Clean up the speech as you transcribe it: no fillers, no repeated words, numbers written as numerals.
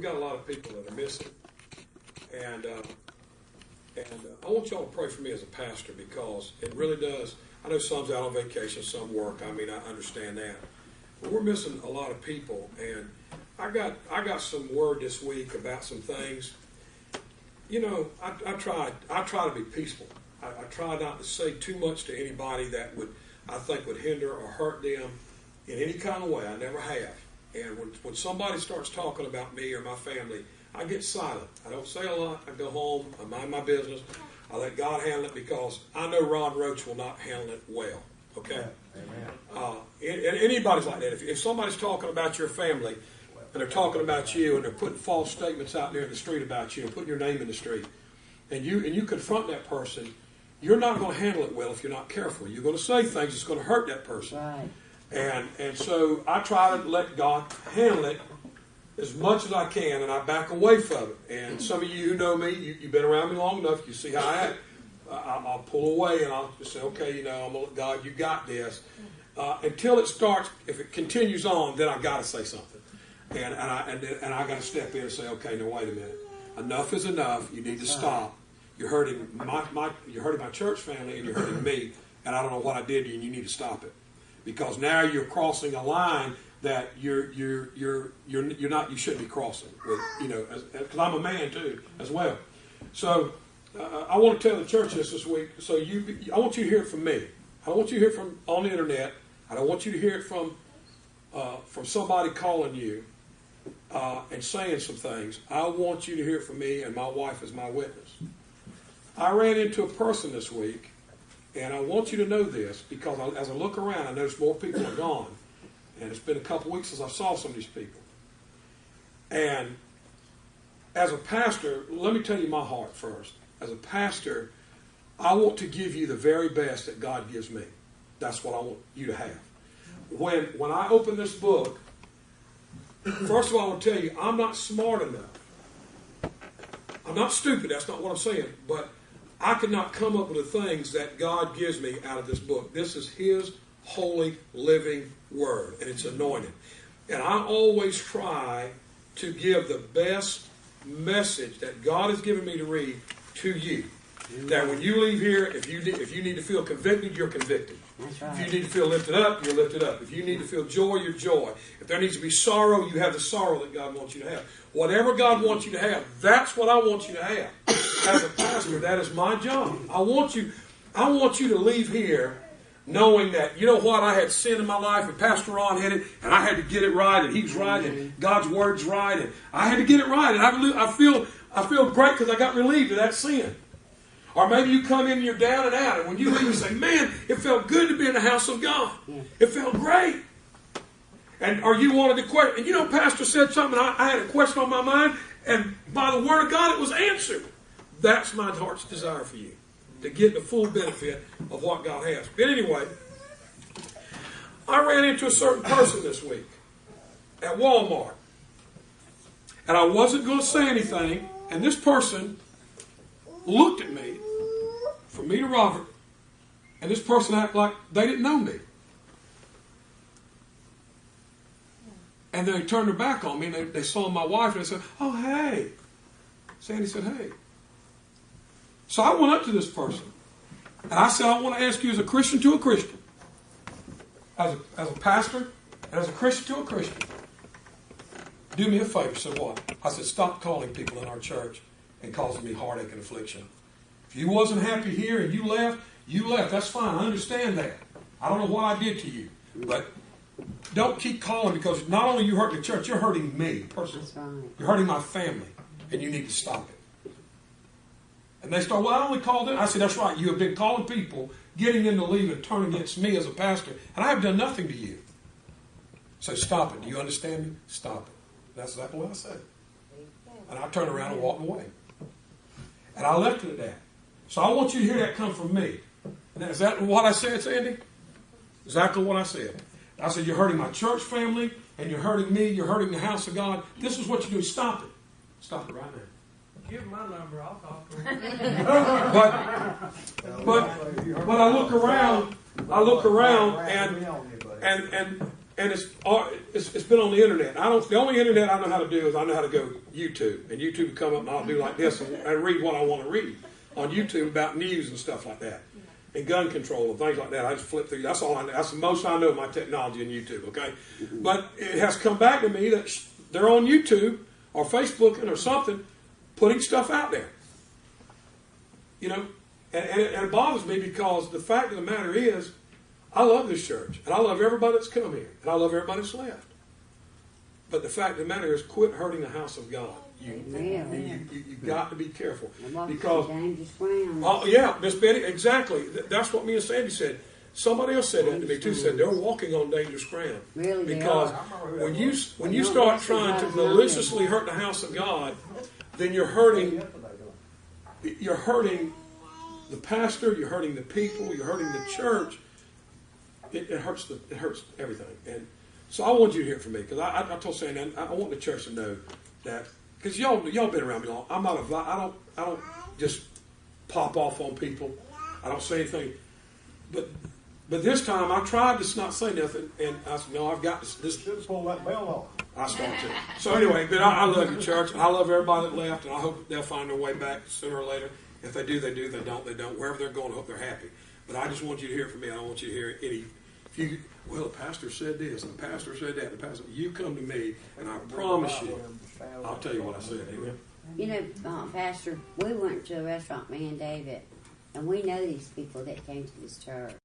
we've got a lot of people that are missing. And I want y'all to pray for me as a pastor, because it really does. I know some's out on vacation, some work. I mean, I understand that. But we're missing a lot of people. And I got some word this week about some things. You know, I try to be peaceful. I try not to say too much to anybody that I think would hinder or hurt them in any kind of way. I never have. And when somebody starts talking about me or my family, I get silent. I don't say a lot. I go home. I mind my business. I let God handle it, because I know Ron Roach will not handle it well. Okay? Amen. And anybody's like that. If somebody's talking about your family and they're talking about you and they're putting false statements out there in the street about you and putting your name in the street, and you confront that person, you're not going to handle it well if you're not careful. You're going to say things that's going to hurt that person. Right. And so I try to let God handle it as much as I can, and I back away from it. And some of you who know me, you've been around me long enough, you see how I act. I'll pull away and I'll just say, okay, I'm going to let God, you got this. Until it starts, if it continues on, then I've got to say something. And I got to step in and say, okay, now wait a minute. Enough is enough. You need to stop. You're hurting my church family, and you're hurting me, and I don't know what I did to you, and you need to stop it. Because now you're crossing a line that you're not, you shouldn't be crossing with, because I'm a man too as well. So I want to tell the church this week. So I want you to hear it from me. I don't want you to hear it from on the internet. I don't want you to hear it from somebody calling you and saying some things. I want you to hear it from me, and my wife is my witness. I ran into a person this week, and I want you to know this, because as I look around, I notice more people are gone. And it's been a couple weeks since I saw some of these people. And as a pastor, let me tell you my heart first. As a pastor, I want to give you the very best that God gives me. That's what I want you to have. When I open this book, first of all, I want to tell you, I'm not smart enough. I'm not stupid, that's not what I'm saying. But I could not come up with the things that God gives me out of this book. This is His holy, living Word, and it's anointed. And I always try to give the best message that God has given me to read to you. That when you leave here, if you need to feel convicted, you're convicted. That's right. If you need to feel lifted up, you're lifted up. If you need to feel joy, you're joy. If there needs to be sorrow, you have the sorrow that God wants you to have. Whatever God wants you to have, that's what I want you to have. As a pastor, that is my job. I want you to leave here knowing that, you know what, I had sin in my life, and Pastor Ron had it, and I had to get it right, and he's right, and God's Word's right, and I had to get it right, and I feel great because I got relieved of that sin. Or maybe you come in and you're down and out, and when you leave, you say, man, it felt good to be in the house of God. It felt great. Or you wanted to question, and Pastor said something, and I had a question on my mind, and by the Word of God, it was answered. That's my heart's desire for you, to get the full benefit of what God has. But anyway, I ran into a certain person this week at Walmart. And I wasn't going to say anything, and this person looked at me, from me to Robert, and this person acted like they didn't know me. And then they turned their back on me, and they saw my wife, and they said, oh, hey. Sandy said, hey. So I went up to this person, and I said, I want to ask you as a Christian to a Christian, as a pastor, and as a Christian to a Christian, do me a favor. So what? I said, stop calling people in our church and causing me heartache and affliction. If you wasn't happy here and you left, That's fine. I understand that. I don't know what I did to you, but don't keep calling, because not only are you hurting the church, you're hurting me personally. You're hurting my family, and you need to stop it. And they start, well, I only called in. I said, that's right. You have been calling people, getting them to leave and turn against me as a pastor, and I have done nothing to you. So stop it. Do you understand me? Stop it. That's exactly what I said. And I turned around and walked away. And I left it at that. So I want you to hear that come from me. And is that what I said, Sandy? Exactly what I said. I said, you're hurting my church family, and you're hurting me, you're hurting the house of God. This is what you do. Stop it. Stop it right now. Give my number, I'll talk to him. but I look around, and it's been on the internet. The only internet I know how to do is I know how to go YouTube, and YouTube will come up and I'll do like this and read what I want to read on YouTube about news and stuff like that, and gun control and things like that. I just flip through. That's all I know. That's the most I know of my technology in YouTube. Okay, but it has come back to me that they're on YouTube or Facebook or something, putting stuff out there. You know, and it bothers me because the fact of the matter is, I love this church, and I love everybody that's come here, and I love everybody that's left. But the fact of the matter is, quit hurting the house of God. You've got to be careful. Because, oh, yeah, Miss Betty, exactly. That's what me and Sandy said. Somebody else said that to me too. Said they're walking on dangerous ground. Really, because when you start trying to maliciously hurt the house of God, then you're hurting the pastor, you're hurting the people, you're hurting the church. It hurts everything. And so I want you to hear from me, because I told Sandy I want the church to know that, because y'all been around me long. I don't just pop off on people. I don't say anything. But this time I tried to not say nothing, and I said, no, I've got this. Should have pulled that bell off. I started to. So anyway, but I love you, church, and I love everybody that left, and I hope they'll find their way back sooner or later. If they do, they do. They don't, they don't. Wherever they're going, I hope they're happy. But I just want you to hear from me. I don't want you to hear any. Well, the pastor said this, and the pastor said that, and the pastor. You come to me, and I promise you, I'll tell you what I said. Amen. You know, Pastor, we went to a restaurant, me and David, and we know these people that came to this church.